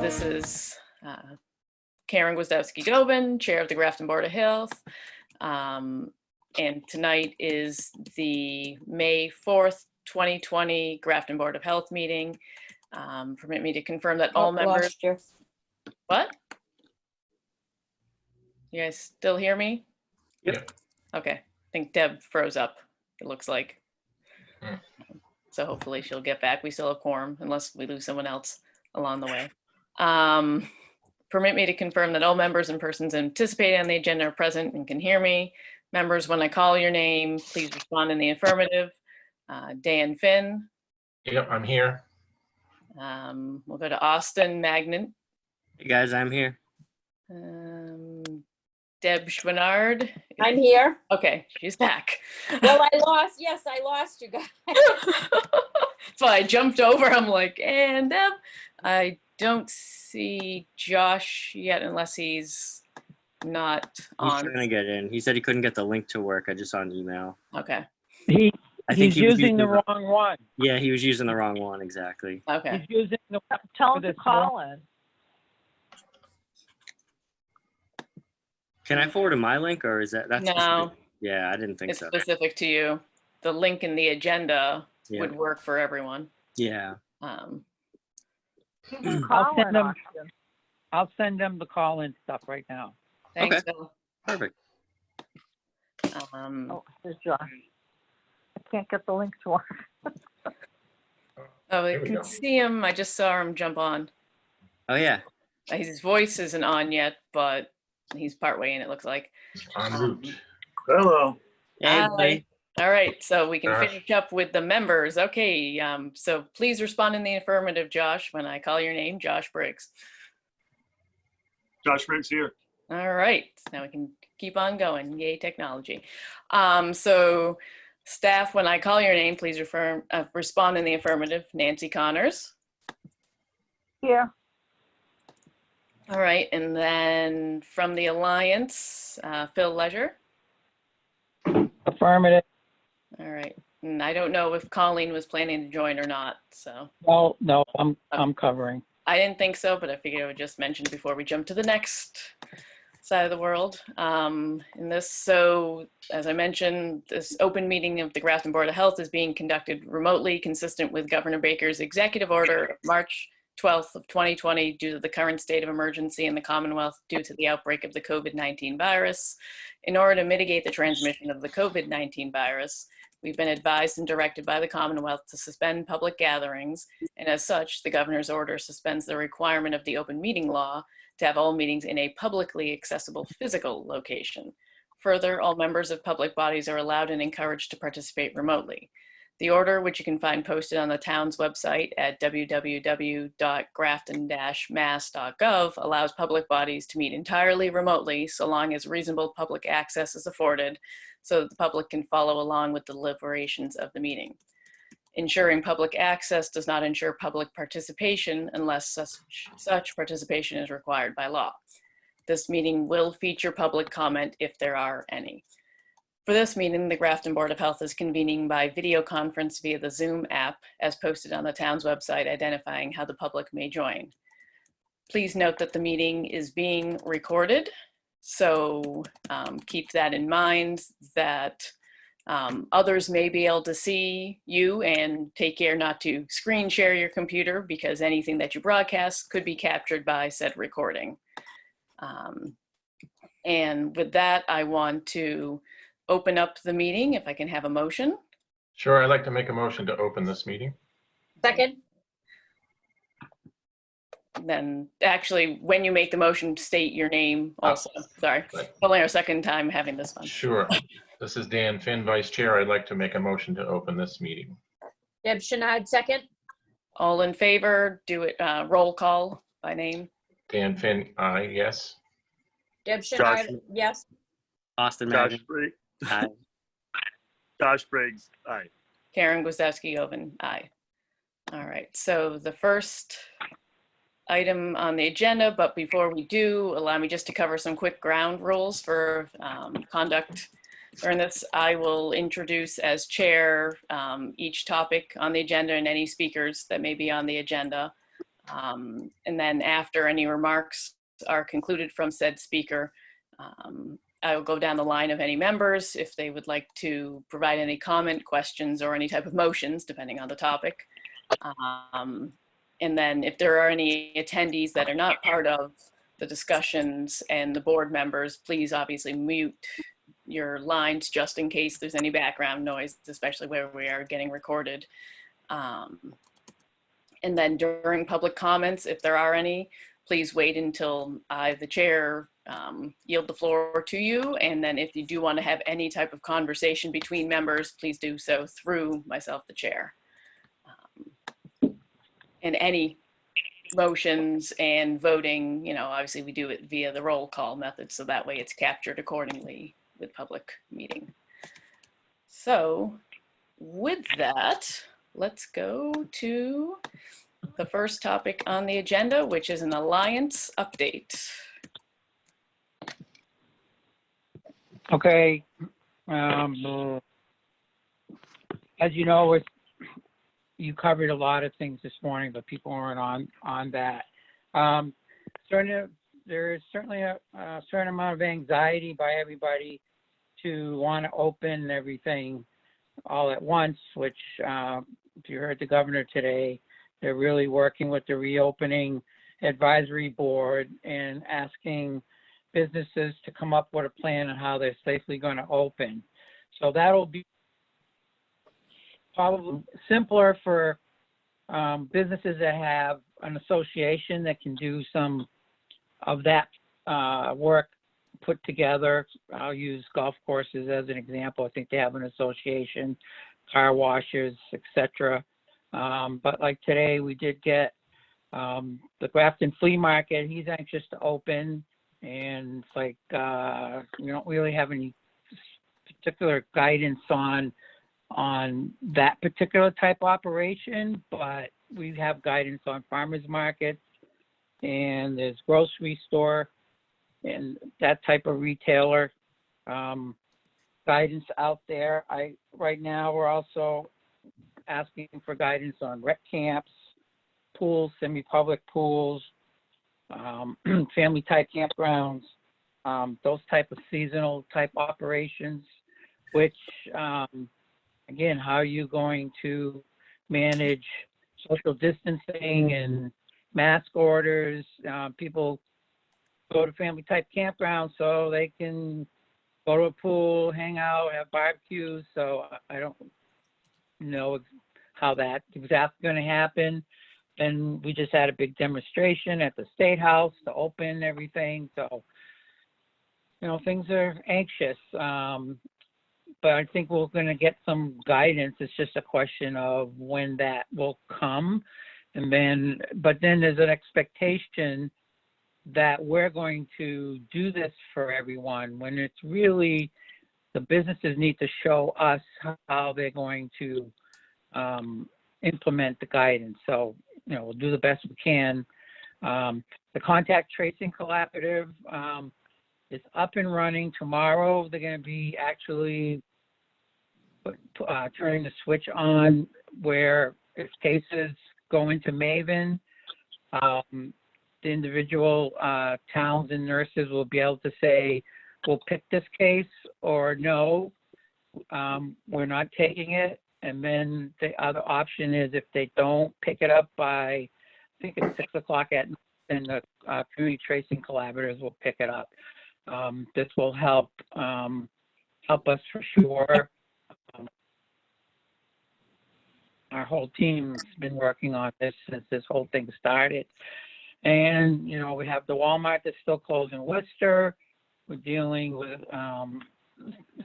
This is Karen Gwiazdowski-Gobin, Chair of the Grafton Board of Health. And tonight is the May 4th, 2020 Grafton Board of Health meeting. Permit me to confirm that all members. What? You guys still hear me? Yep. Okay, I think Deb froze up, it looks like. Mm. So hopefully she'll get back. We still have quorum unless we lose someone else along the way. Permit me to confirm that all members and persons anticipated on the agenda are present and can hear me. Members, when I call your name, please respond in the affirmative. Dan Finn. Yep, I'm here. We'll go to Austin Magnan. Hey guys, I'm here. Deb Schwinnard. I'm here. Okay, she's back. Well, I lost you guys. So I jumped over. I'm like, and Deb. I don't see Josh yet unless he's not He's on. trying to get in. He said he couldn't get the link to work. I just saw an email. Okay, I think He's he was using the wrong one. Yeah, he was using the wrong one, exactly. okay. He's using the Tell for him to this call in. Can I forward him my link, or is that's No. specific? Yeah, I didn't think It's so. specific to you. The link in the agenda Yeah. would work for everyone. Yeah. He can I'll call send in, him. Austin. I'll send them the call-in stuff right now. Thanks, Okay. Bill. Perfect. Oh, there's Josh. I can't get the link to work. Oh, I There we can go. see him. I just saw him jump on. Oh yeah. His voice isn't on yet, but he's partway in, it looks like. En route. Hello. Hey, Hi. everybody. All right, so we can Josh. finish up with the members. Okay, so please respond in the affirmative, Josh, when I call your name, Josh Briggs. Josh Briggs here. All right, now we can keep on going. Yay, technology. So staff, when I call your name, please respond in the affirmative. Nancy Connors. Here. All right, and then from the Alliance, Phil Leisure. Affirmative. All right, and I don't know if Colleen was planning to join or not, so. No, I'm covering. I didn't think so, but I figured I would just mention before we jump to the next side of the world. So as I mentioned, this open meeting of the Grafton Board of Health is being conducted remotely, consistent with Governor Baker's executive order of March 12th of 2020 due to the current state of emergency in the Commonwealth due to the outbreak of the COVID-19 virus. In order to mitigate the transmission of the COVID-19 virus, we've been advised and directed by the Commonwealth to suspend public gatherings, and as such, the governor's order suspends the requirement of the open meeting law to have all meetings in a publicly accessible physical location. Further, all members of public bodies are allowed and encouraged to participate remotely. The order, which you can find posted on the town's website at www.grafton-mass.gov, allows public bodies to meet entirely remotely so long as reasonable public access is afforded so that the public can follow along with the deliberations of the meeting. Ensuring public access does not ensure public participation unless such participation is required by law. This meeting will feature public comment if there are any. For this meeting, the Grafton Board of Health is convening by video conference via the Zoom app as posted on the town's website identifying how the public may join. Please note that the meeting is being recorded, so keep that in mind that others may be able to see you, and take care not to screen share your computer because anything that you broadcast could be captured by said recording. And with that, I want to open up the meeting, if I can have a motion. Sure, I'd like to make a motion to open this meeting. Second. Then actually, when you make the motion, state your name also. Sorry, Right. only our second time having this one. Sure. This is Dan Finn, Vice Chair. I'd like to make a motion to open this meeting. Deb Schwinnard, second. All in favor, do it, roll call by name. Dan Finn, aye, yes. Deb Schwinnard, Josh. yes. Austin Josh Magnan. Briggs. Hi. Josh Briggs. Aye. Karen Gwiazdowski-Gobin, aye. All right, so the first item on the agenda, but before we do, allow me just to cover some quick ground rules for conduct during this. I will introduce as chair each topic on the agenda and any speakers that may be on the agenda. And then after any remarks are concluded from said speaker, I will go down the line of any members if they would like to provide any comment, questions, or any type of motions, depending on the topic. And then if there are any attendees that are not part of the discussions and the board members, please obviously mute your lines just in case there's any background noise, especially where we are getting recorded. And then during public comments, if there are any, please wait until I, the chair, yield the floor to you. And then if you do want to have any type of conversation between members, please do so through myself, the chair. And any motions and voting, you know, obviously we do it via the roll call method, so that way it's captured accordingly with public meeting. So with that, let's go to the first topic on the agenda, which is an alliance update. Okay. As you know, you covered a lot of things this morning, but people weren't on that. There is certainly a certain amount of anxiety by everybody to want to open everything all at once, which if you heard the governor today, they're really working with the reopening advisory board and asking businesses to come up with a plan on how they're safely going to open. So that'll be probably simpler for businesses that have an association that can do some of that work put together. I'll use golf courses as an example. I think they have an association, car washes, etc. But like today, we did get the Grafton Flea Market. He's anxious to open, and it's like we don't really have any particular guidance on that particular type of operation, but we have guidance on farmers markets, and there's grocery store and that type of retailer guidance out there. Right now we're also asking for guidance on rec camps, pools, semi-public pools, family type campgrounds, those type of seasonal type operations, which again, how are you going to manage social distancing and mask orders? People go to family type campgrounds so they can go to a pool, hang out, have barbecues. So I don't know how that's exactly going to happen. And we just had a big demonstration at the State House to open everything. So, you know, things are anxious. But I think we're going to get some guidance. It's just a question of when that will come. And then, but then there's an expectation that we're going to do this for everyone, when it's really the businesses need to show us how they're going to implement the guidance. So, you know, we'll do the best we can. The Contact Tracing Collaborative is up and running tomorrow. They're going to be actually turning the switch on where if cases go into Maven, the individual towns and nurses will be able to say, we'll pick this case, or no, we're not taking it. And then the other option is if they don't pick it up by, I think it's 6 o'clock at night, then the community tracing collaborators will pick it up. This will help us for sure. Our whole team's been working on this since this whole thing started. And, you know, we have the Walmart that's still closed in Worcester. We're dealing with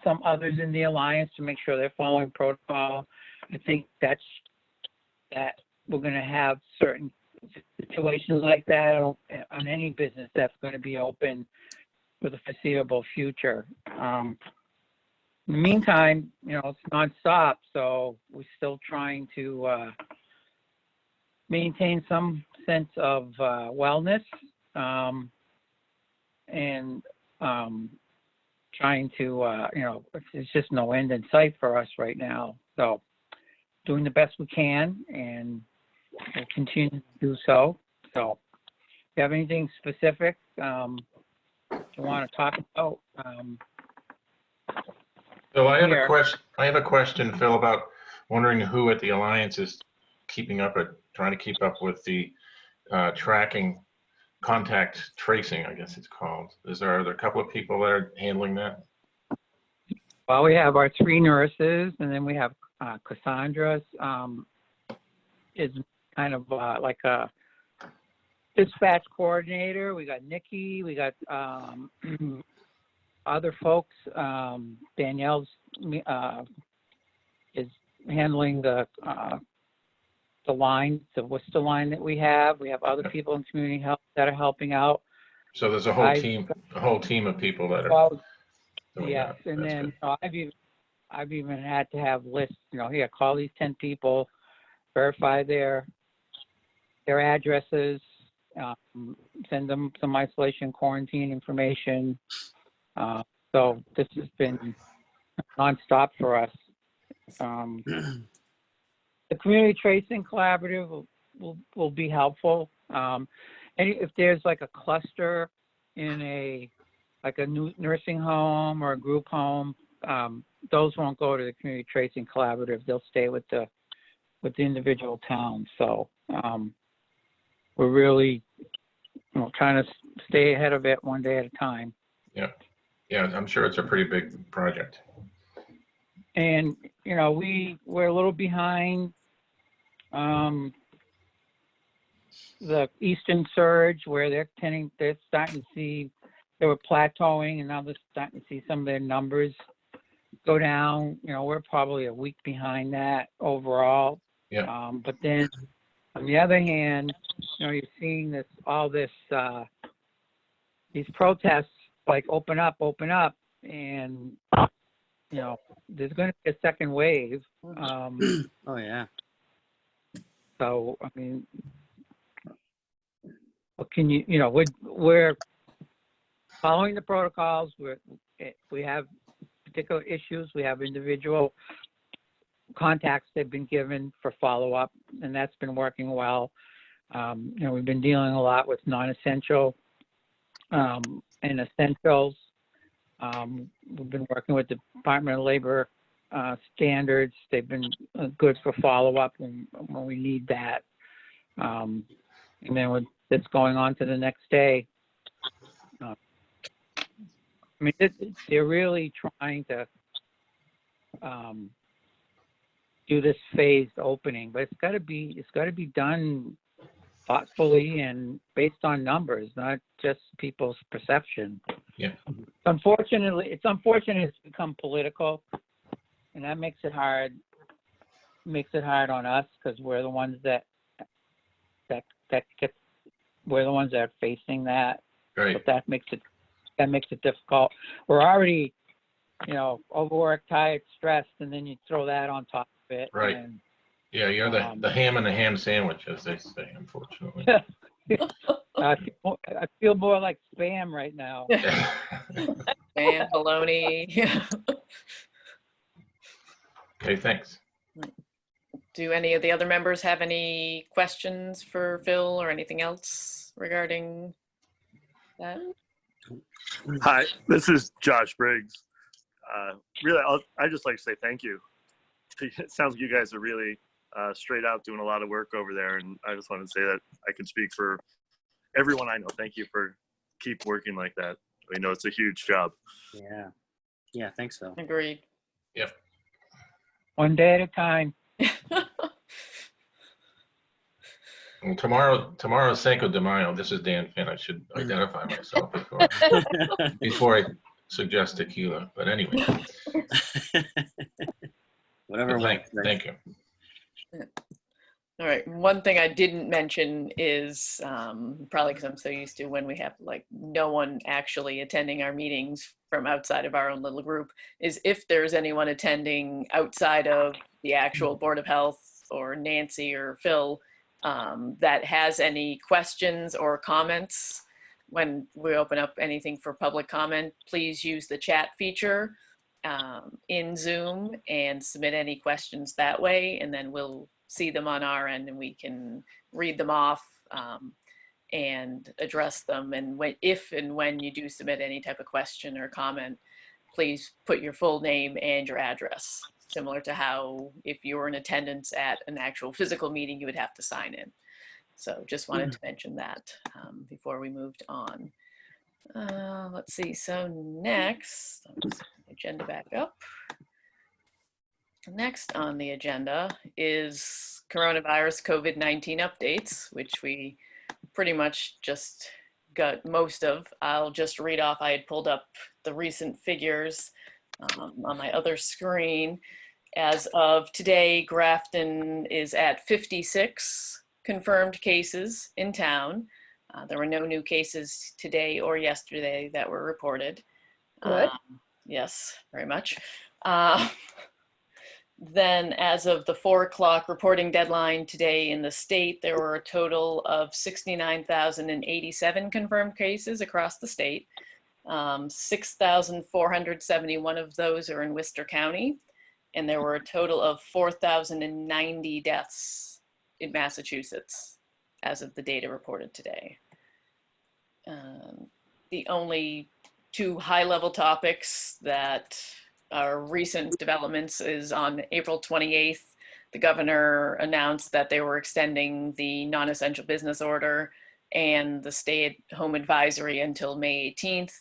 some others in the Alliance to make sure they're following protocol. I think that we're going to have certain situations like that on any business that's going to be open for the foreseeable future. In the meantime, you know, it's nonstop, so we're still trying to maintain some sense of wellness and trying to, you know, it's just no end in sight for us right now. So doing the best we can, and we'll continue to do so. So if you have anything specific you want to talk about, So I have Here. a question. I have a question, Phil, about wondering who at the Alliance is trying to keep up with the tracking, contact tracing, I guess it's called. Are there a couple of people that are handling that? well, we have our 3 nurses, and then we have Cassandra is kind of like a dispatch coordinator. We got Nikki, we got other folks. Danielle's is handling the line, the Worcester line that we have. We have other people in community health that are helping out. So there's a whole I- team of people that are Well, doing yes, that. and That's then good. I've even had to have lists, here, call these 10 people, verify their addresses, send them some isolation quarantine information. So this has been nonstop for us. The community tracing collaborative will be helpful. And if there's like a cluster in a new nursing home or a group home, those won't go to the community tracing collaborative. They'll stay with the individual towns. So we're really trying to stay ahead of it one day at a time. Yeah, I'm sure it's a pretty big project. And we're a little behind the Eastern Surge, where they're starting to see they were plateauing, and now they're starting to see some of their numbers go down. We're probably a week behind that overall. Yeah. But then on the other hand, you're seeing these protests like open up, and there's going to be a second wave. Oh yeah. So I mean, what can we're following the protocols. We have particular issues. We have individual contacts they've been given for follow-up, and that's been working well. We've been dealing a lot with non-essential and essentials. We've been working with the Department of Labor standards. They've been good for follow-up when we need that. And then with this going on to the next day, they're really trying to do this phased opening, but it's got to be done thoughtfully and based on numbers, not just people's perception. Yeah. Unfortunately, it's become political, and that makes it hard. On us because we're the ones we're the ones that are facing that. Right. But that makes it difficult. We're already, overworked, tired, stressed, and then you throw that on top of it. Right. And, Yeah, you're the ham and the ham sandwich, as they say, unfortunately. I feel more like spam right now. And baloney. Yeah. Okay, thanks. Do any of the other members have any questions for Phil or anything else regarding that? Hi, this is Josh Briggs. Really, I'd just like to say thank you. It sounds like you guys are really straight out doing a lot of work over there, and I just want to say that I can speak for everyone I know. Thank you for keep working like that. I know it's a huge job. Yeah, thanks, Phil. Agreed. Yep. One day at a time. Well, tomorrow's Cinco de Mayo. This is Dan Finn. I should identify myself before I suggest tequila. But anyway, Whatever. thank you. All right. One thing I didn't mention is probably because I'm so used to when we have like no one actually attending our meetings from outside of our own little group, is if there's anyone attending outside of the actual Board of Health or Nancy or Phil that has any questions or comments when we open up anything for public comment, please use the chat feature in Zoom and submit any questions that way, and then we'll see them on our end and we can read them off. and address them. And if and when you do submit any type of question or comment, please put your full name and your address, similar to how if you were in attendance at an actual physical meeting, you would have to sign in. So just wanted to mention that before we moved on. Let's see, so next, I'll just put the agenda back up. Next on the agenda is coronavirus COVID-19 updates, which we pretty much just got most of. I'll just read off, I had pulled up the recent figures on my other screen. As of today, Grafton is at 56 confirmed cases in town. There were no new cases today or yesterday that were reported. Good. Yes, very much. Then as of the 4 o'clock reporting deadline today in the state, there were a total of 69,087 confirmed cases across the state. 6,471 of those are in Worcester County, and there were a total of 4,090 deaths in Massachusetts as of the data reported today. The only two high-level topics that are recent developments is on April 28th, the governor announced that they were extending the non-essential business order and the stay-at-home advisory until May 18th,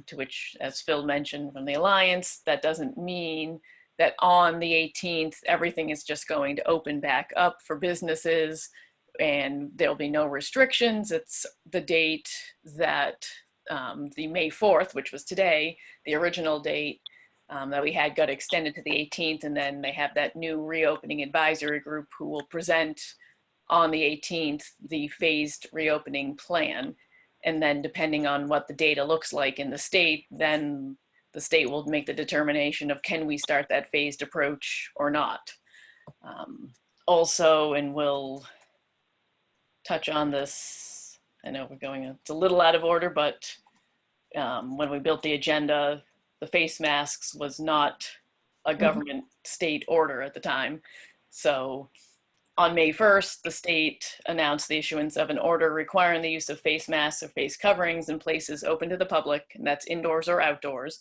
to which, as Phil mentioned from the Alliance, that doesn't mean that on the 18th, everything is just going to open back up for businesses and there'll be no restrictions. It's the date that the May 4th, which was today, the original date that we had got extended to the 18th, and then they have that new reopening advisory group who will present on the 18th the phased reopening plan. And then depending on what the data looks like in the state, then the state will make the determination of can we start that phased approach or not. Also, and we'll touch on this, I know we're going, it's a little out of order, but when we built the agenda, the face masks was not a government state order at the time. So on May 1st, the state announced the issuance of an order requiring the use of face masks or face coverings in places open to the public, and that's indoors or outdoors,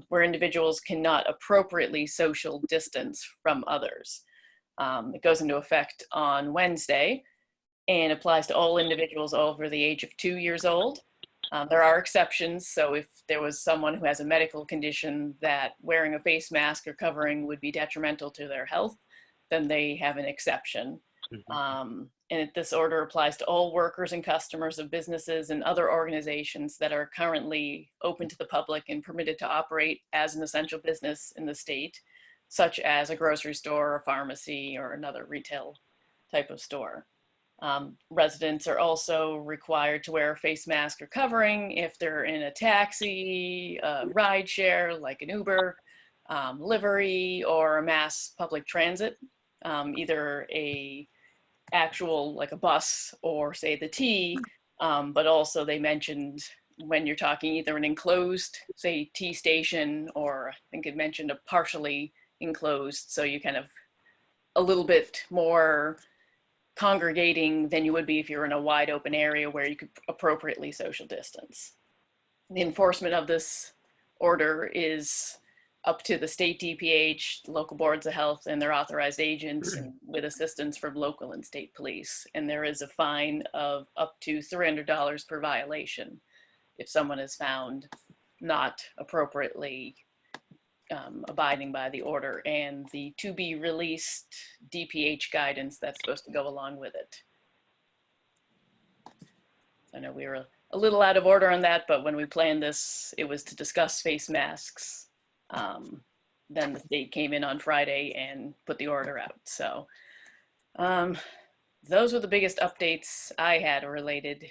where individuals cannot appropriately social distance from others. It goes into effect on Wednesday and applies to all individuals over the age of 2 years old. There are exceptions, so if there was someone who has a medical condition that wearing a face mask or covering would be detrimental to their health, then they have an exception. And this order applies to all workers and customers of businesses and other organizations that are currently open to the public and permitted to operate as an essential business in the state, such as a grocery store, a pharmacy, or another retail type of store. Residents are also required to wear a face mask or covering if they're in a taxi, a ride share like an Uber, livery, or a mass public transit, either a actual like a bus or say the T, but also they mentioned when you're talking either an enclosed, say T station, or I think it mentioned a partially enclosed, so you kind of a little bit more congregating than you would be if you're in a wide open area where you could appropriately social distance. The enforcement of this order is up to the state DPH, local boards of health, and their authorized agents, and with assistance from local and state police. And there is a fine of up to $300 per violation if someone is found not appropriately abiding by the order and the to be released DPH guidance that's supposed to go along with it. I know we were a little out of order on that, but when we planned this, it was to discuss face masks. Then the state came in on Friday and put the order out. So those were the biggest updates I had related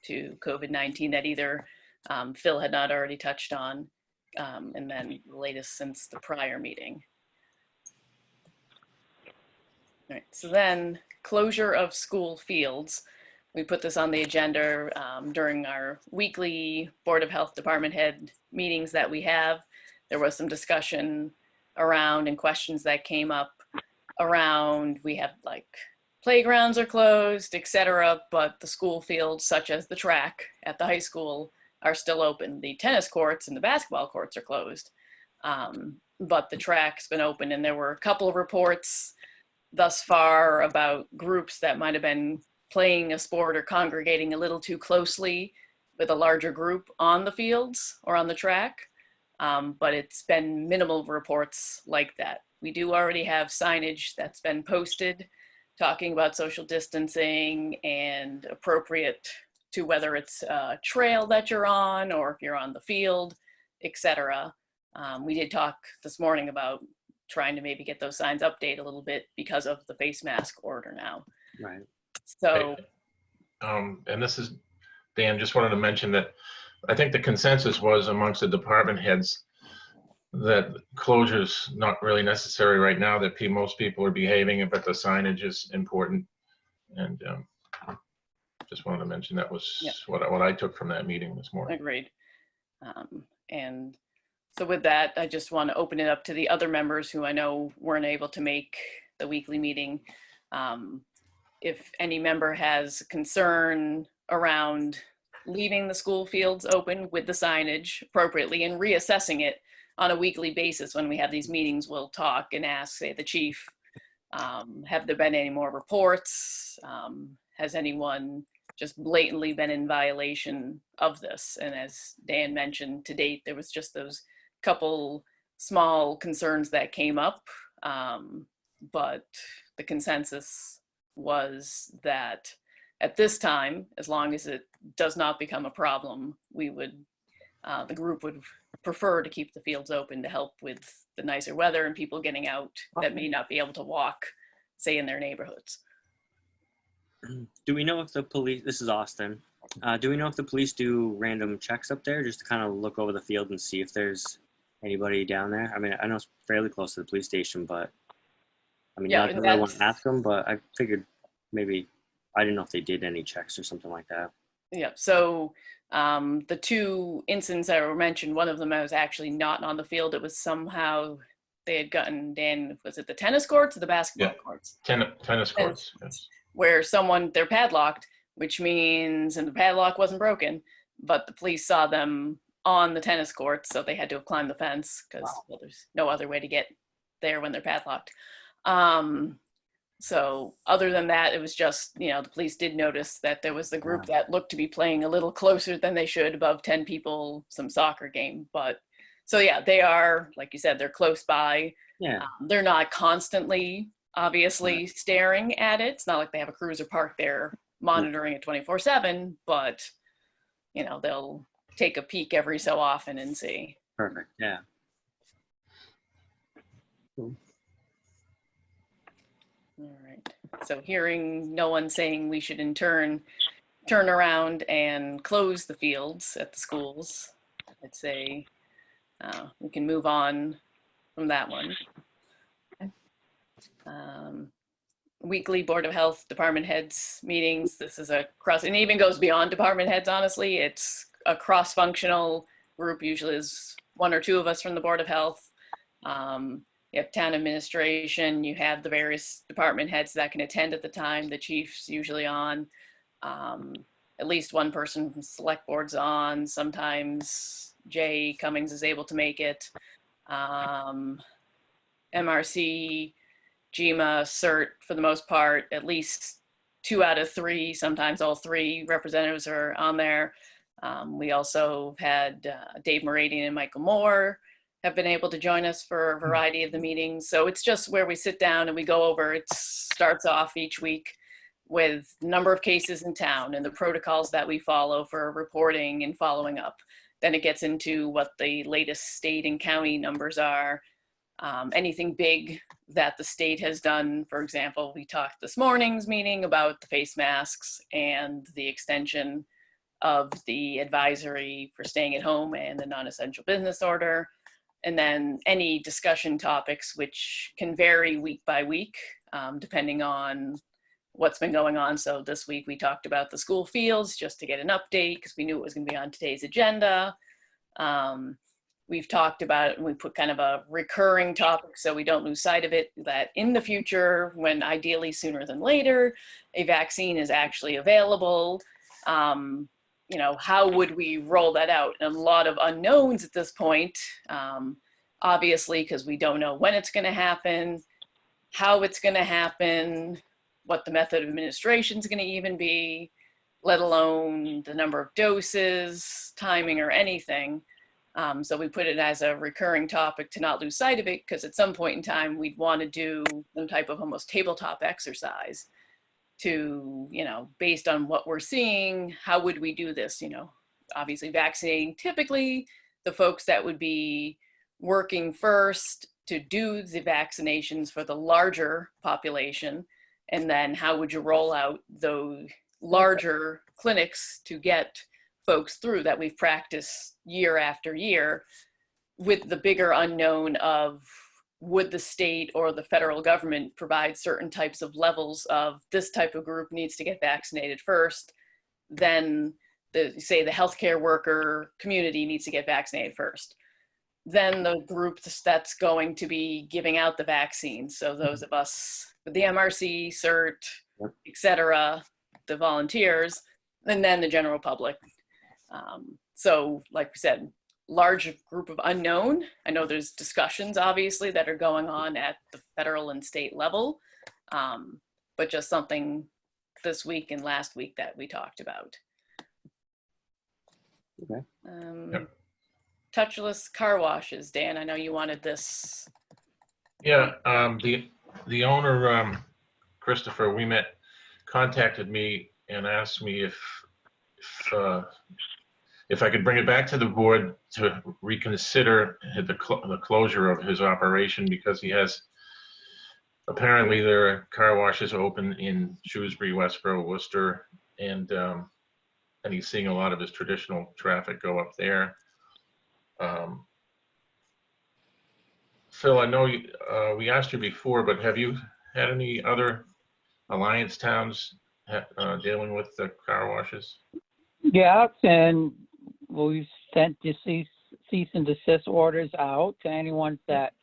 to COVID-19 that either Phil had not already touched on, and then the latest since the prior meeting. All right, so then closure of school fields. We put this on the agenda during our weekly Board of Health Department head meetings that we have. There was some discussion around and questions that came up around, we have like playgrounds are closed, etc., but the school fields, such as the track at the high school, are still open. The tennis courts and the basketball courts are closed, but the track's been open, and there were a couple of reports thus far about groups that might have been playing a sport or congregating a little too closely with a larger group on the fields or on the track, but it's been minimal reports like that. We do already have signage that's been posted talking about social distancing and appropriate to whether it's a trail that you're on or if you're on the field, etc. We did talk this morning about trying to maybe get those signs updated a little bit because of the face mask order now. Right. So, And this is, Dan, just wanted to mention that I think the consensus was amongst the department heads that closure's not really necessary right now, that most people are behaving, but the signage is important. And just wanted to mention that was Yep. what I took from that meeting this morning. agreed. And so with that, I just want to open it up to the other members who I know weren't able to make the weekly meeting. If any member has concern around leaving the school fields open with the signage appropriately and reassessing it on a weekly basis when we have these meetings, we'll talk and ask, say, the chief, have there been any more reports? Has anyone just blatantly been in violation of this? And as Dan mentioned, to date, there was just those couple small concerns that came up, but the consensus was that at this time, as long as it does not become a problem, we would, the group would prefer to keep the fields open to help with the nicer weather and people getting out that may not be able to walk, say, in their neighborhoods. Do we know if the police, this is Austin, do we know if the police do random checks up there just to kind of look over the field and see if there's anybody down there? I mean, I know it's fairly close to the police station, but I mean, Yeah, I really want that's- to ask them, but I figured maybe, I didn't know if they did any checks or something like that. Yeah, so the two incidents that were mentioned, one of them I was actually not on the field. It was somehow they had gotten, Dan, was it the tennis courts or the basketball Yeah. courts? Tennis courts. Yes. Where they're padlocked, which means, and the padlock wasn't broken, but the police saw them on the tennis courts, so they had to have climbed the fence because well, there's no other way to get there when they're padlocked. So other than that, it was just, the police did notice that there was the group that looked to be playing a little closer than they should, above 10 people, some soccer game. But so yeah, they are, like you said, they're close by. Yeah. They're not constantly, obviously, staring at it. It's not like they have a cruiser parked there monitoring it 24/7, but they'll take a peek every so often and see. Perfect. Yeah. Cool. All right. So hearing no one saying we should in turn turn around and close the fields at the schools, I'd say we can move on from that one. Weekly Board of Health department heads meetings. This is a and even goes beyond department heads, honestly. It's a cross-functional group. Usually is one or two of us from the Board of Health. You have town administration, you have the various department heads that can attend at the time. The chief's usually on. At least one person from select board's on. Sometimes Jay Cummings is able to make it. MRC, GMA, CERT, for the most part, at least 2 out of 3, sometimes all 3 representatives are on there. We also had Dave Moradian and Michael Moore have been able to join us for a variety of the meetings. So it's just where we sit down and we go over, it starts off each week with number of cases in town and the protocols that we follow for reporting and following up. Then it gets into what the latest state and county numbers are. Anything big that the state has done. For example, we talked this morning's meeting about the face masks and the extension of the advisory for staying at home and the non-essential business order. And then any discussion topics, which can vary week by week, depending on what's been going on. So this week we talked about the school fields just to get an update because we knew it was going to be on today's agenda. we've talked about it, and we put kind of a recurring topic so we don't lose sight of it, that in the future, when ideally sooner than later, a vaccine is actually available, you know, how would we roll that out? And a lot of unknowns at this point, obviously, because we don't know when it's going to happen, how it's going to happen, what the method of administration is going to even be, let alone the number of doses, timing, or anything. So we put it as a recurring topic to not lose sight of it, because at some point in time, we'd want to do some type of almost tabletop exercise to, you know, based on what we're seeing, how would we do this? You know, obviously vaccinating typically the folks that would be working first to do the vaccinations for the larger population. And then how would you roll out those larger clinics to get folks through that we've practiced year after year, with the bigger unknown of would the state or the federal government provide certain types of levels of this type of group needs to get vaccinated first, then say the healthcare worker community needs to get vaccinated first. Then the group that's going to be giving out the vaccine. So those of us with the MRC, CERT, et cetera, the volunteers, and then the general public. So like we said, large group of unknown. I know there's discussions obviously that are going on at the federal and state level, but just something this week and last week that we talked about. Okay. Yep. Touchless car washes. Dan, I know you wanted this. Yeah, the owner, Christopher, we met, contacted me and asked me if I could bring it back to the board to reconsider the closure of his operation, because he has, apparently there are car washes open in Shrewsbury, Westboro, Worcester, and he's seeing a lot of his traditional traffic go up there. Phil, I know we asked you before, but have you had any other alliance towns dealing with the car washes? Yeah, and we've sent cease and desist orders out to anyone that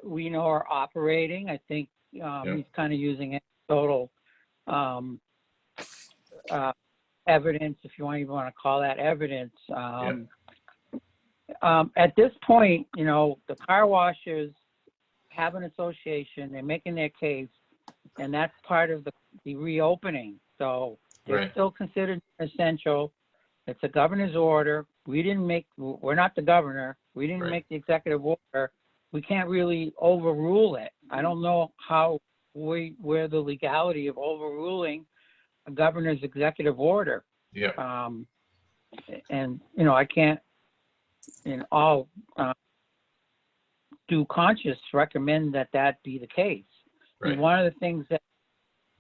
we know are operating. I think he's kind of using anecdotal evidence, if you even want to call that evidence. At this point, you know, the car washers have an association, they're making their case, and that's part of the reopening. So they're still considered essential. It's a governor's order. We're not the governor. We didn't make the executive order. We can't really overrule it. I don't know where the legality of overruling a governor's executive order. Yeah. And, you know, I can't in all due conscience recommend that be the case. And one of the things that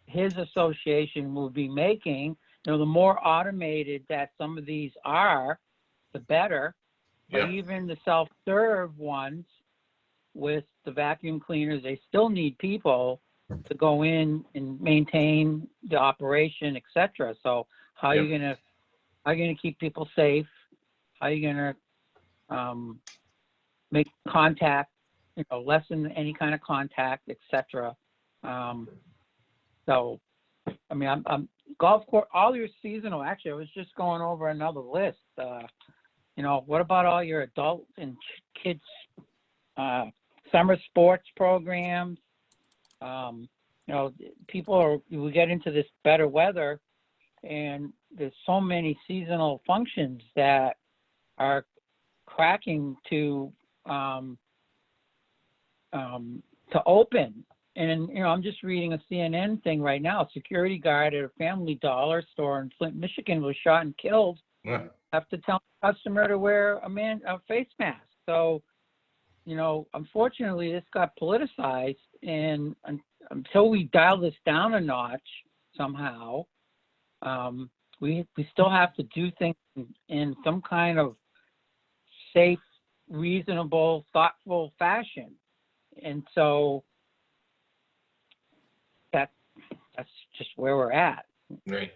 his association will be making, you know, the more automated that some of these are, the better. But even the self-serve ones with the vacuum cleaners, they still need people to go in and maintain the operation, etc. So how are you gonna keep people safe? How are you gonna make contact, you know, lessen any kind of contact, etc. So, I mean, I'm golf course, all your seasonal. Actually, I was just going over another list. You know, what about all your adult and kids summer sports programs? You know, we get into this better weather, and there's so many seasonal functions that are cracking to open. And, you know, I'm just reading a CNN thing right now. A security guard at a Family Dollar store in Flint, Michigan was shot and killed after telling a customer to wear a face mask. So, you know, unfortunately, this got politicized, and until we dial this down a notch somehow, we still have to do things in some kind of safe, reasonable, thoughtful fashion. And so that's just where we're at. Right.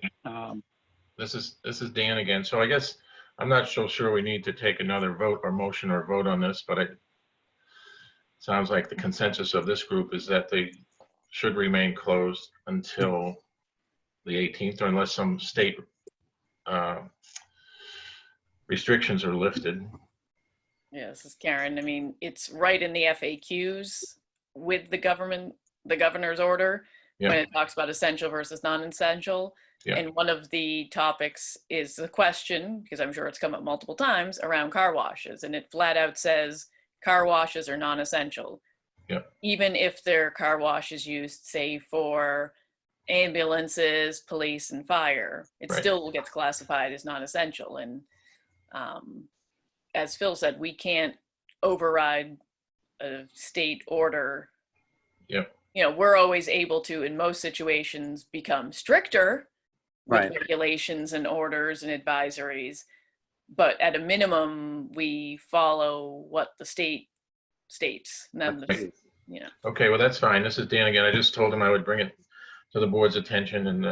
This is Dan again. So I guess I'm not so sure we need to take another vote or motion or vote on this, but it sounds like the consensus of this group is that they should remain closed until the 18th, or unless some state restrictions are lifted. Yeah, this is Karen. I mean, it's right in the FAQs with the governor's order when Yeah. it talks about essential versus non-essential. Yeah. And one of the topics is the question, because I'm sure it's come up multiple times, around car washes. And it flat out says car washes are non-essential. Yeah. Even if their car wash is used, say, for ambulances, police, and fire, it Right. still gets classified as non-essential. And as Phil said, we can't override a state order. Yep. You know, we're always able to, in most situations, become stricter with Right. regulations and orders and advisories. But at a minimum, we follow what the state states. None of the, Okay. you know. Okay, well, that's fine. This is Dan again. I just told him I would bring it to the board's attention, and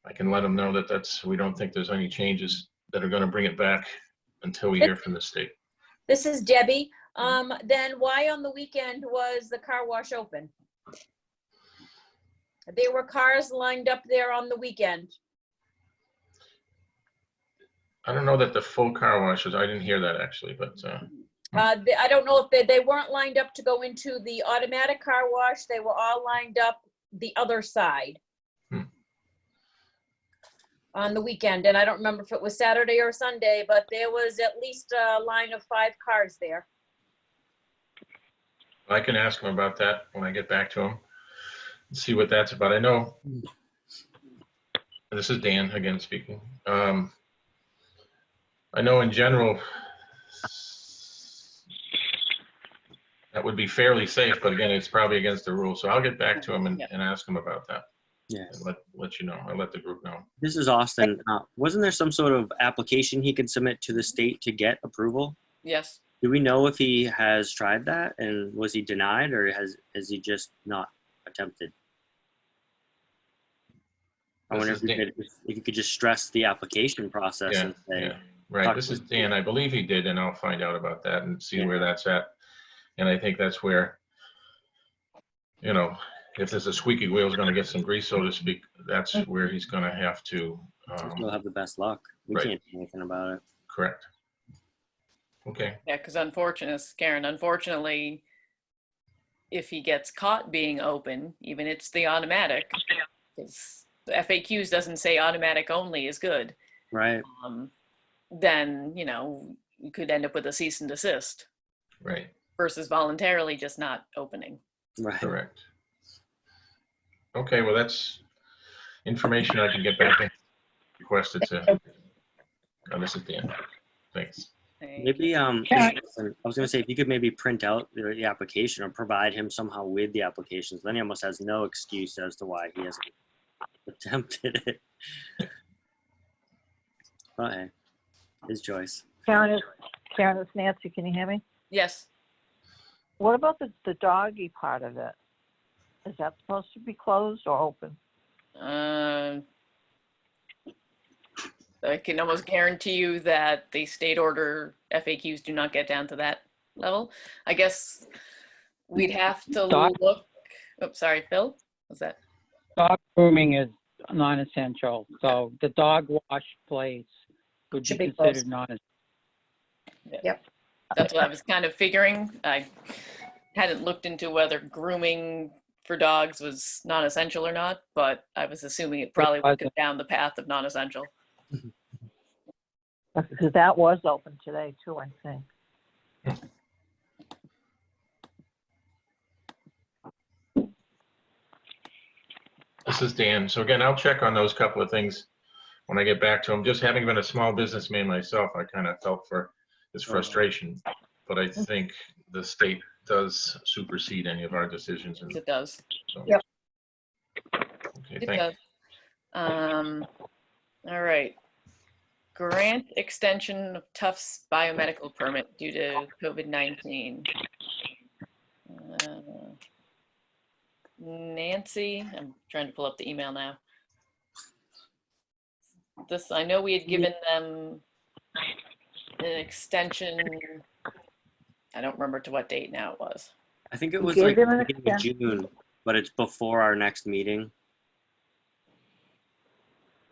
I can let them know that we don't think there's any changes that are going to bring it back until we hear from the state. This is Debbie. Then why on the weekend was the car wash open? There were cars lined up there on the weekend. I don't know that the full car washes, I didn't hear that actually, but I don't know if they weren't lined up to go into the automatic car wash. They were all lined up the other side on the weekend. And I don't remember if it was Saturday or Sunday, but there was at least a line of 5 cars there. I can ask him about that when I get back to him and see what that's about. I know, this is Dan again speaking. I know in general, that would be fairly safe, but again, it's probably against the rules. So I'll get back to him and ask him about that. Yes. And let you know. I'll let the group know. This is Austin. Wasn't there some sort of application he could submit to the state to get approval? Yes. Do we know if he has tried that, and was he denied, or has he just not attempted? I wonder if you could just stress the application process Yeah, and say, yeah, right. This is Dan. I believe he did, and I'll find out about that and see where that's at. And I think that's where, you know, if there's a squeaky wheel is going to get some grease, so to speak, that's where he's going to have to. he'll have the best luck. We Right. can't do anything about it. Correct. Okay. Yeah, because unfortunately, if he gets caught being open, even it's the automatic, because the FAQs doesn't say automatic only is good, Right. then, you know, you could end up with a cease and desist Right. versus voluntarily just not opening. Right. Correct. Okay. Well, that's information I can get back and requested to. Oh, this is Dan. Thanks. Maybe I was gonna say, if you could maybe print out the application or provide him somehow with the applications, then he almost has no excuse as to why he hasn't attempted it. But hey, his choice. Karen, it's Nancy. Can you hear me? Yes. What about the doggy part of it? Is that supposed to be closed or open? I can almost guarantee you that the state order FAQs do not get down to that level. I guess we'd have to look. Oh, sorry, Phil. What's that? Dog grooming is non-essential, so the dog wash place would Should be be considered closed. non-essential. Yep. That's what I was kind of figuring. I hadn't looked into whether grooming for dogs was non-essential or not, but I was assuming it probably would go down the path of non-essential. Because that was open today too, I think. This is Dan. So again, I'll check on those couple of things when I get back to them. Just having been a small businessman myself, I kind of felt for his frustration, but I think the state does supersede any of our decisions. And It does. so, Yep. Okay, It thank does. All right. Grant extension of Tufts biomedical permit due to COVID-19. Nancy, I'm trying to pull up the email now. this, I know we had given them an extension. I don't remember to what date now it was. I think it You was gave like them an the beginning of June, but it's before our next meeting.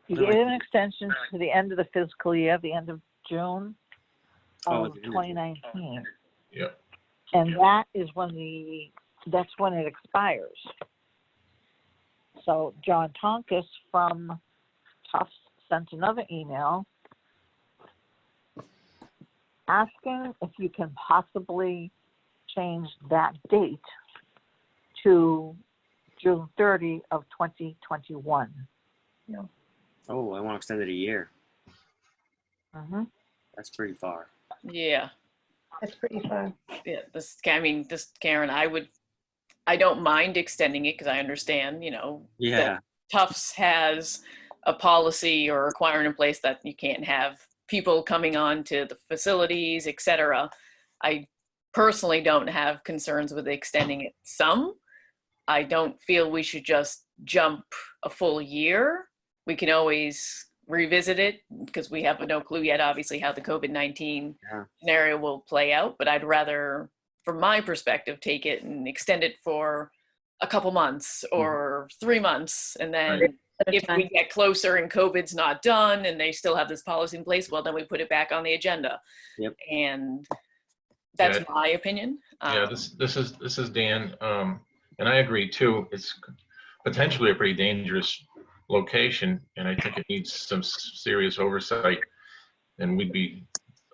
You No, gave them an extension to the end of the fiscal year, the end of June Oh, of the end of June. 2019. Yep. And that is that's when it expires. So John Tonkus from Tufts sent another email asking if you can possibly change that date to June 30 of 2021. Oh, I want to extend it a year. Mm-hmm. That's pretty far. Yeah, That's pretty far. yeah, this Karen, I don't mind extending it because I understand, Yeah. Tufts has a policy or requirement in place that you can't have people coming on to the facilities, et cetera. I personally don't have concerns with extending it some. I don't feel we should just jump a full year. We can always revisit it because we have no clue yet, obviously, how the COVID-19 Yeah. scenario will play out. But I'd rather, from my perspective, take it and extend it for a couple months or 3 months. And then Right. if we get closer and COVID's not done and they still have this policy in place, well, then we put it back on the agenda. Yep. And that's Yeah. my opinion. Yeah, this is Dan, and I agree too. It's potentially a pretty dangerous location, and I think it needs some serious oversight. And we'd be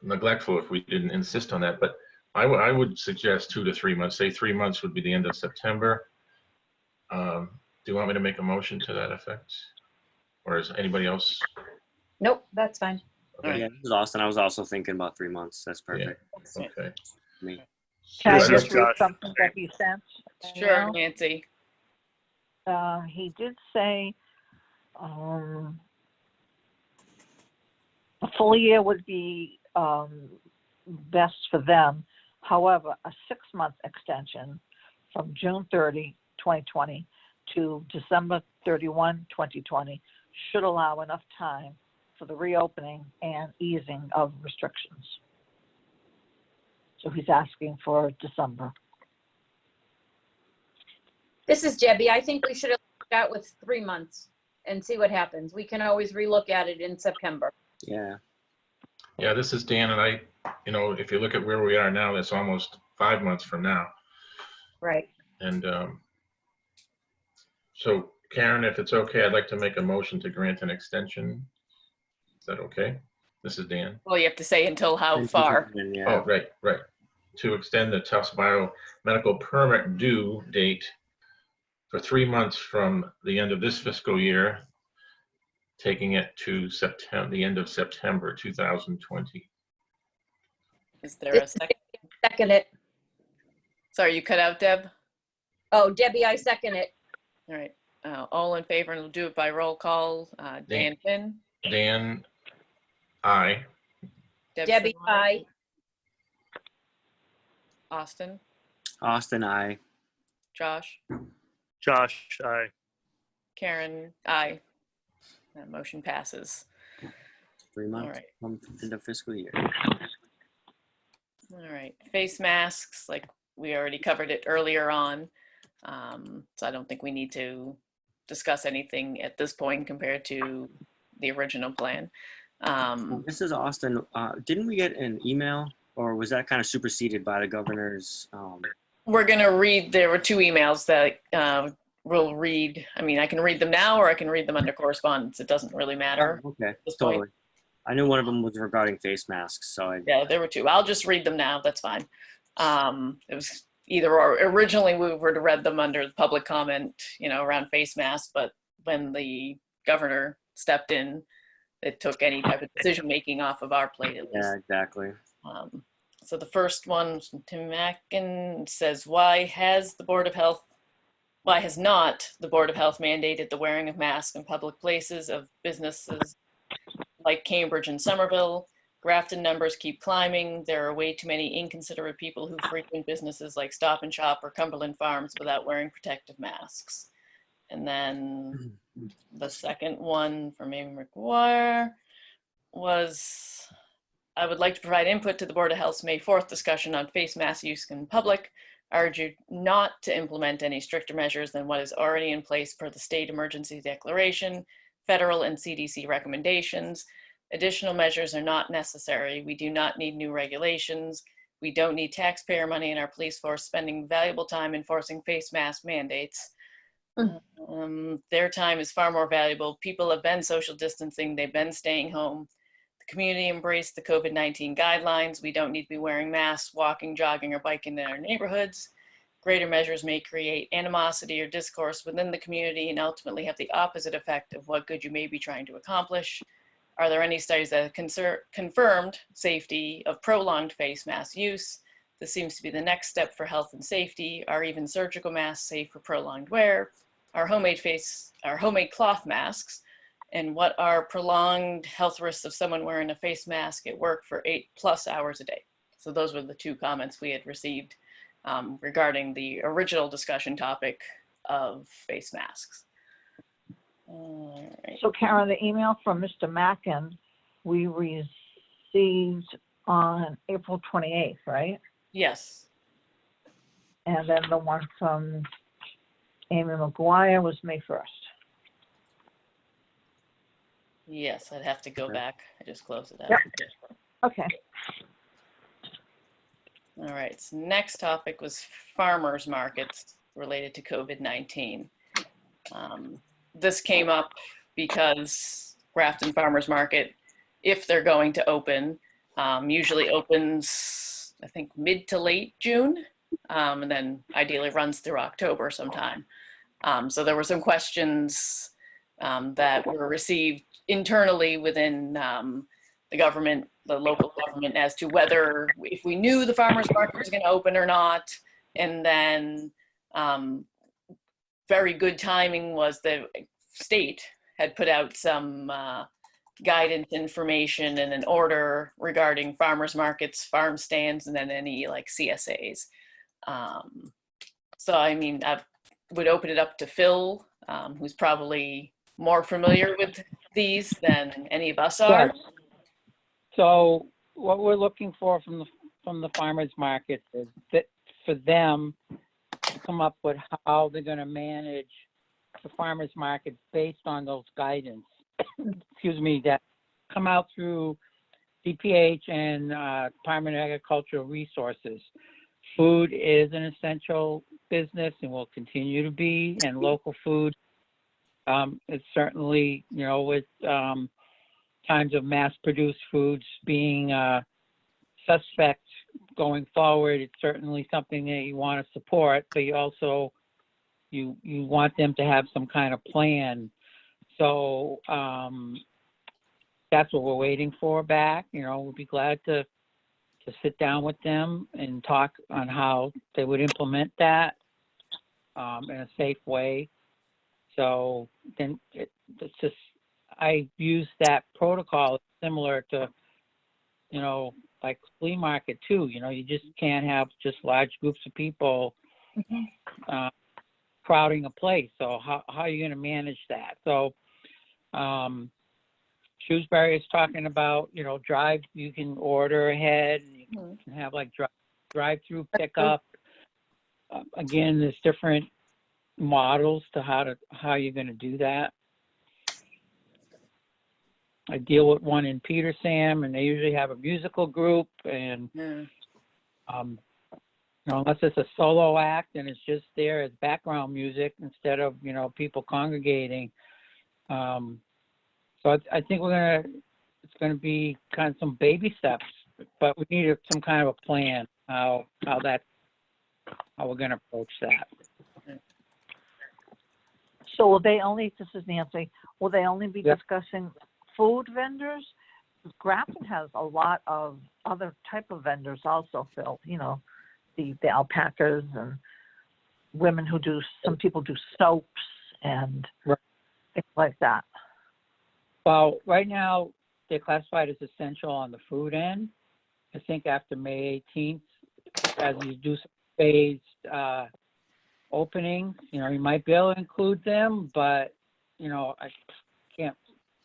neglectful if we didn't insist on that. But I would suggest 2 to 3 months. Say 3 months would be the end of September. Do you want me to make a motion to that effect, or is anybody else? Nope, that's fine. Okay. Yeah, this is Austin. I was also thinking about 3 months. That's perfect. Okay. Me. Can I Yeah, just read Josh. something that he sent? Sure, Now? Nancy. He did say a full year would be best for them. However, a 6-month extension from June 30, 2020 to December 31, 2020 should allow enough time for the reopening and easing of restrictions. So he's asking for December. This is Debbie. I think we should start with 3 months and see what happens. We can always relook at it in September. Yeah. Yeah, this is Dan, and if you look at where we are now, that's almost 5 months from now. Right. And so Karen, if it's okay, I'd like to make a motion to grant an extension. Is that okay? This is Dan. Well, you have to say until how far. Yeah. Oh, right. To extend the Tufts Biomedical permit due date for 3 months from the end of this fiscal year, taking it to the end of September 2020. Is there a second? Second it. Sorry, you cut out, Deb? Oh, Debbie, I second it. All right. All in favor, and we'll do it by roll call. Dan Finn? Dan, aye. Debbie, Simone? aye. Austin? Austin, I. Josh? Josh, aye. Karen? Aye. That motion passes. 3 months right. from end of fiscal year. All right. Face masks, like we already covered it earlier on. So I don't think we need to discuss anything at this point compared to the original plan. This is Austin. Didn't we get an email, or was that kind of superseded by the governor's? We're going to read, there were 2 emails that we'll read. I mean, I can read them now or I can read them under correspondence. It doesn't really matter. Okay, this point. totally. I knew one of them was regarding face masks, so I. Yeah, there were 2. I'll just read them now. That's fine. It was either or. Originally, we would have read them under the public comment, around face masks, but when the governor stepped in, it took any type of decision-making off of our plate, at least. Yeah, exactly. So the first one, Tim Mackin, says, why has not the Board of Health mandated the wearing of masks in public places of businesses like Cambridge and Somerville? Grafton numbers keep climbing. There are way too many inconsiderate people who frequent businesses like Stop and Shop or Cumberland Farms without wearing protective masks. And then the second one from Amy McGuire was, I would like to provide input to the Board of Health's May 4th discussion on face mask use in public. I urge you not to implement any stricter measures than what is already in place per the state emergency declaration, federal and CDC recommendations. Additional measures are not necessary. We do not need new regulations. We don't need taxpayer money in our police force spending valuable time enforcing face mask mandates. Their time is far more valuable. People have been social distancing. They've been staying home. The community embraced the COVID-19 guidelines. We don't need to be wearing masks, walking, jogging, or biking in our neighborhoods. Greater measures may create animosity or discourse within the community and ultimately have the opposite effect of what good you may be trying to accomplish. Are there any studies that have confirmed safety of prolonged face mask use? This seems to be the next step for health and safety. Are even surgical masks safe for prolonged wear? Are homemade cloth masks? And what are prolonged health risks of someone wearing a face mask at work for 8+ hours a day? So those were the two comments we had received regarding the original discussion topic of face masks. All right. So Karen, the email from Mr. Mackin, we received on April 28th, right? Yes. And then the one from Amy McGuire was May 1st. Yes, I'd have to go Okay. back. I just closed it out. Yep. Okay. All right, so next topic was farmers markets related to COVID-19. This came up because Grafton Farmers Market, if they're going to open, usually opens, I think, mid to late June, and then ideally runs through October sometime. So there were some questions that were received internally within the government, the local government, as to whether, if we knew the farmers market was going to open or not. And then very good timing was the state had put out some guidance information and an order regarding farmers markets, farm stands, and then any like CSAs. So I mean, I would open it up to Phil, who's probably more familiar with these than any of us are. Yes. So what we're looking for from the farmers markets is that for them to come up with how they're going to manage the farmers markets based on those guidance, excuse me, that come out through DPH and Department of Agricultural Resources. Food is an essential business and will continue to be, and local food is certainly, you know, with times of mass-produced foods being suspect going forward, it's certainly something that you want to support, but you also you want them to have some kind of plan. So that's what we're waiting for back. You know, we'd be glad to sit down with them and talk on how they would implement that in a safe way. So then it's just, I use that protocol similar to, you know, like flea market too. You know, you just can't have just large groups of people crowding a place. So how are you going to manage that? So Shrewsbury is talking about, you know, you can order ahead, and you can have like drive-through pickup. Again, there's different models to how you're going to do that. I deal with one in Petersham, and they usually have a musical group, and you know, unless it's a solo act and it's just there as background music instead of, you know, people congregating. So I think it's gonna be kind of some baby steps, but we need some kind of a plan how we're gonna approach that. So will they only, this is Nancy, will they only be Yep. discussing food vendors? Grafton has a lot of other type of vendors also, Phil, you know, the alpacas and women who some people do soaps and Right. things like that. Well, right now, they're classified as essential on the food end. I think after May 18th, as you do some phased openings, you know, you might be able to include them, but, you know, I can't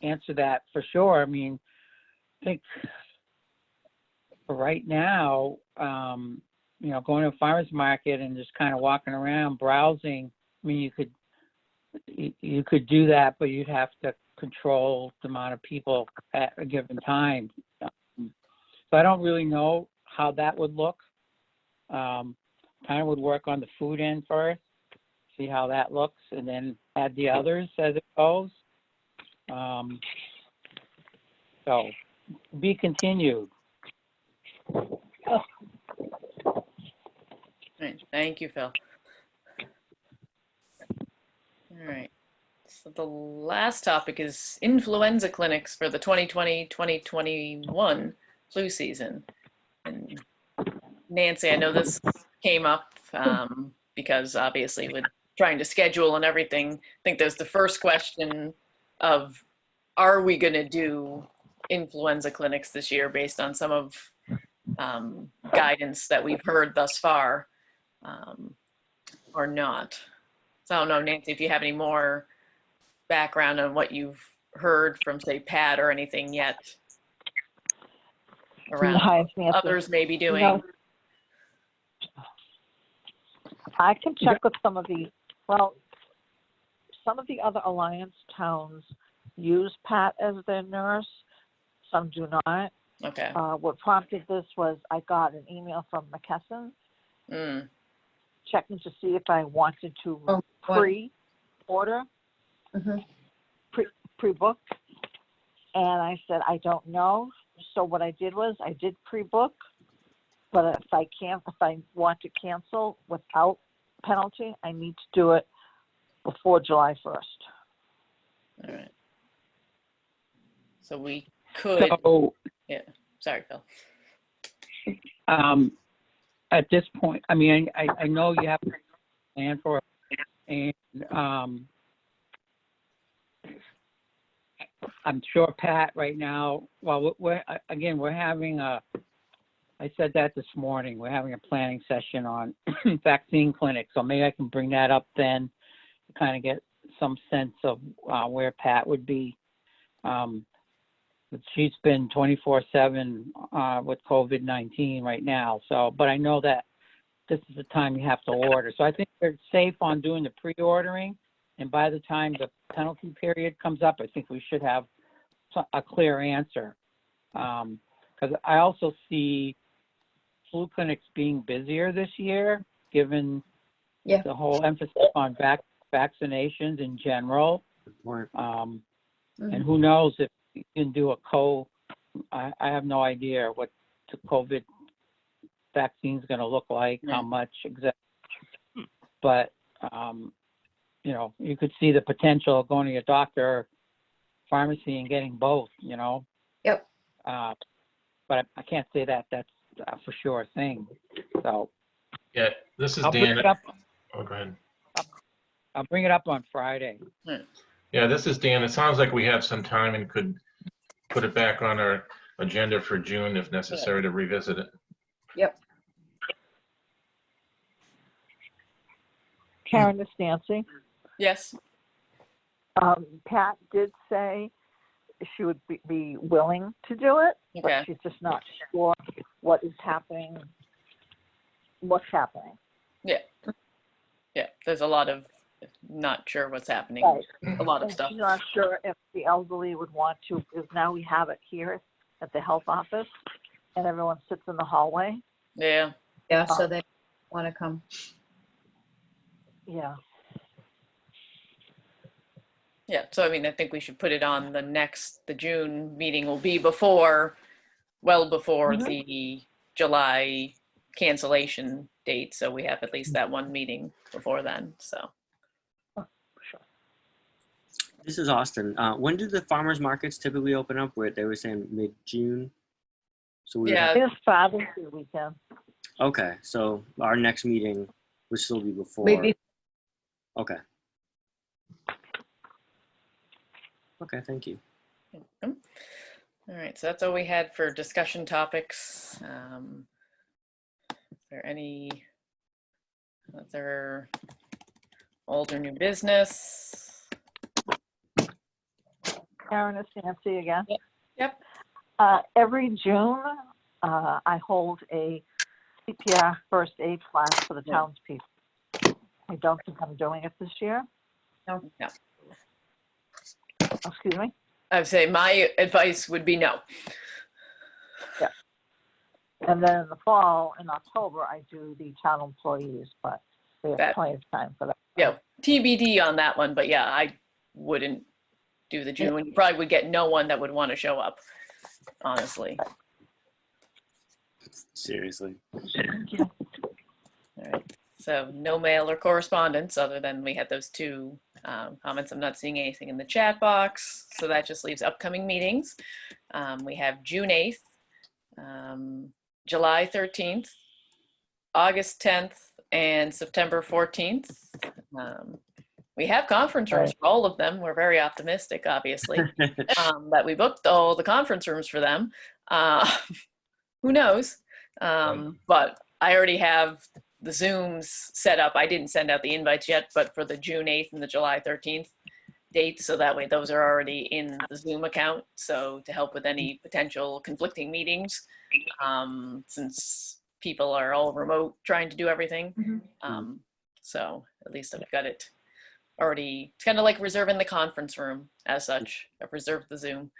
answer that for sure. I mean, I think for right now, you know, going to a farmer's market and just kind of walking around browsing, I mean, you could do that, but you'd have to control the amount of people at a given time. So I don't really know how that would look. Kind of would work on the food end first, see how that looks, and then add the others as it goes. So be continued. All right, thank you, Phil. All right. So the last topic is influenza clinics for the 2020-2021 flu season. And Nancy, I know this came up because obviously with trying to schedule and everything, I think there's the first question of, are we going to do influenza clinics this year based on some of guidance that we've heard thus far, or not? So I don't know, Nancy, if you have any more background on what you've heard from, say, Pat or anything yet around Hi, it's Nancy. others may be doing. No. I can check with some of the other Alliance towns use Pat as their nurse. Some do not. Okay. What prompted this was I got an email from McKesson checking to see if I wanted to pre-order, pre-book. And I said, I don't know. So what I did was I did pre-book, but if I want to cancel without penalty, I need to do it before July 1st. All right. So we could, So, yeah, sorry, Phil. at this point, I mean, I know you have to plan for it, and I'm sure Pat right now, well, we're having I said that this morning, we're having a planning session on vaccine clinics, so maybe I can bring that up then to kind of get some sense of where Pat would be. She's been 24/7 with COVID-19 right now. So, but I know that this is the time you have to order. So I think they're safe on doing the pre-ordering. And by the time the penalty period comes up, I think we should have a clear answer. Because I also see flu clinics being busier this year, given the whole emphasis on vaccinations in general. And who knows if you can do I have no idea what the COVID vaccine is going to look like, how much exactly. But, you know, you could see the potential of going to your doctor, pharmacy, and getting both, you know. Yep. But I can't say that that's a for sure thing. So. Yeah, this is I'll Dan. bring it up. Oh, go ahead. I'll bring it up on Friday. Yeah, this is Dan. It sounds like we have some time and could put it back on our agenda for June if necessary to revisit it. Yep. Karen, this is Nancy. Yes. Pat did say she would be willing to do it, but Okay. she's just not sure what is happening. What's happening? Yeah. There's a lot of not sure what's happening. Right. A lot of And stuff. she's not sure if the elderly would want to, because now we have it here at the health office, and everyone sits in the hallway. Yeah. Yeah, so they want to come. Yeah. Yeah. So, I mean, I think we should put it on the June meeting will be well before the July cancellation date. So we have at least that one meeting before then. So. Sure. This is Austin. When do the farmers markets typically open up? Where they were saying mid-June. So we would Yeah. It's Father's Day weekend. okay, so our next meeting would still be before. Maybe. Okay. Okay, thank you. All right, so that's all we had for discussion topics. Is there any other Old or new business? Karen, it's Nancy again. Yep. Every June, I hold a CPR first aid class for the townspeople. I don't think I'm doing it this year. No. Excuse me? I would say my advice would be no. And then in the fall, in October, I do the town employees, but we have That- plenty of time for that. Yeah, TBD on that one, but yeah, I wouldn't do the June. You probably would get no one that would want to show up, honestly. Seriously. All right. So no mail or correspondence, other than we had those two comments. I'm not seeing anything in the chat box, so that just leaves upcoming meetings. We have June 8th, July 13th, August 10th, and September 14th. We have conference rooms for all of them. We're very optimistic, obviously, that we booked all the conference rooms for them. Who knows? But I already have the Zooms set up. I didn't send out the invites yet, but for the June 8th and the July 13th dates, so that way those are already in the Zoom account. So to help with any potential conflicting meetings, since people are all remote trying to do everything. So at least I've got it already. It's kind of like reserving the conference room as such. I've reserved the Zoom.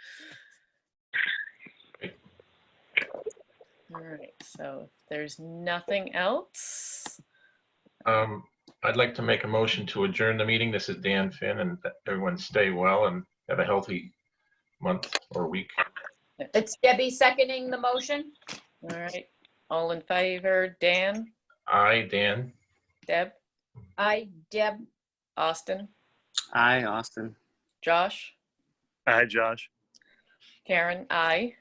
All right, so if there's nothing else. I'd like to make a motion to adjourn the meeting. This is Dan Finn, and everyone stay well and have a healthy month or week. It's Debbie seconding the motion. All right, all in favor, Dan, I, Dan. Deb, Aye, Deb. Austin, Aye, Austin. Josh, Hi, Josh. Karen, I.